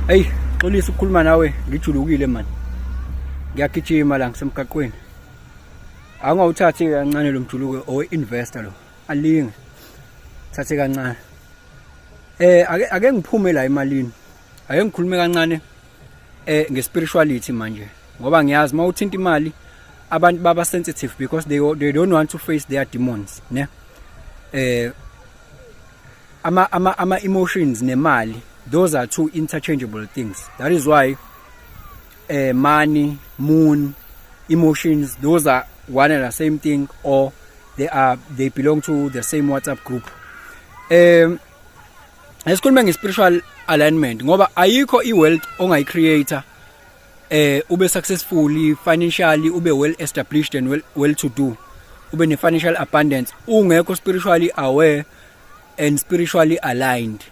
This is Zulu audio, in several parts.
Hey, xolisa ukukhuluma nawe, ngijulukile man. Ngiyagijima la ngisemgaqweni. Angawuthathi kancane lo mjuluko owe investor lo. Alinge. Thathe kancane. Ake ngiphume la emalini. Ake ngikhulume kancane ngespirituality manje. Ngoba ngiyazi mawuthinta imali abantu baba sensitive because they don't want to face their demons, ne? Ama emotions nemali, those are two interchangeable things. That is why money, moon, emotions, those are one and the same thing, or they belong to the same WhatsApp group. Esikhuluma nge-spiritual alignment ngoba ayikho i-wealth ongayicreator ube successfully financially, ube well established and well to do, ube ne financial abundance ungekho spiritually aware and spiritually aligned.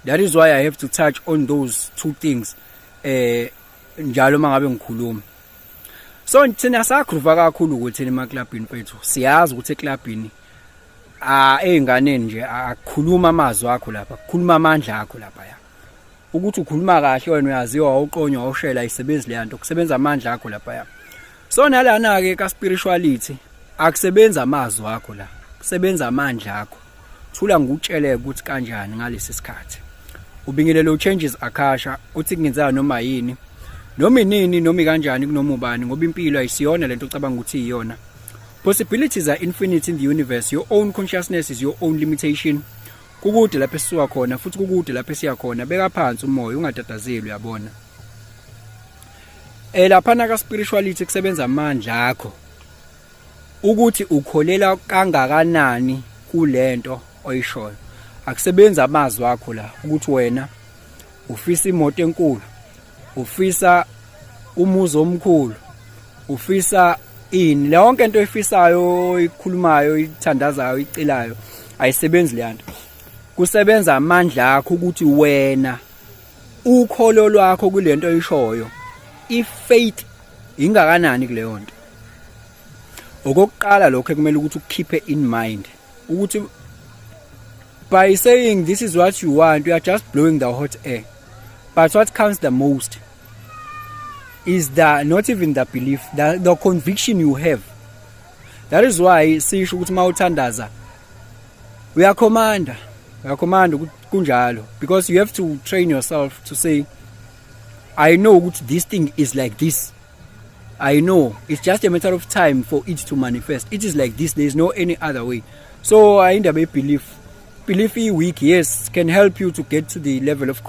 That is why I have to touch on those two things njalo mangabe ngikhuluma. So thina sakhruva kakhulu ukuthi emaklabhini fethu siyazi ukuthi eklabhini einganeni nje akukhuluma amazwi akho lapha, kukhuluma amandla akho lapha ya. Ukuthi ukhuluma kahle wena uyaziwa awuqonywa awushela isebenzi le yanto, kusebenza amandla akho lapha ya. So nalana ke ka spirituality akusebenza amazwi akho la, kusebenza amandla akho. Thula ngikutsheleke ukuthi kanjani ngalesi sikhathi. Ubingelelo changes akasha uthi kungenza noma yini, noma inini noma kanjani kunoma ubani ngoba impilo ayisiyona lento ocabanga ukuthi iyona. Possibilities are infinite in the universe. Your own consciousness is your own limitation. Kukude lapho esisuka khona futhi kukude lapho esiya khona. Beka phansi umoya ungatatazeli uyabona. Lapha na ka spirituality kusebenza amandla akho. Ukuthi ukholela kangakanani kulento oyishoyo. Akusebenza amazwi akho la ukuthi wena ufisa imoto enkulu, ufisa umuzi omkhulu, ufisa ini le yonke into oyifisayo, ikhulumayo, ithandazayo, icelayo ayisebenzi le yanto. Kusebenza amandla akho ukuthi wena ukholo lwakho kulento oyishoyo ifaith ingakanani kule yonto. Okokuqala lokho ekumele ukuthi ukukeep in mind ukuthi by saying this is what you want, you are just blowing the hot air. But what counts the most is not even the belief, the conviction you have. That is why sisho ukuthi mawuthandaza uyakhomanda kunjalo, because you have to train yourself to say I know ukuthi this thing is like this. I know it's just a matter of time for it to manifest. It is like this, there is no any other way. So I end up a belief is weak, yes, can help you to get to the level of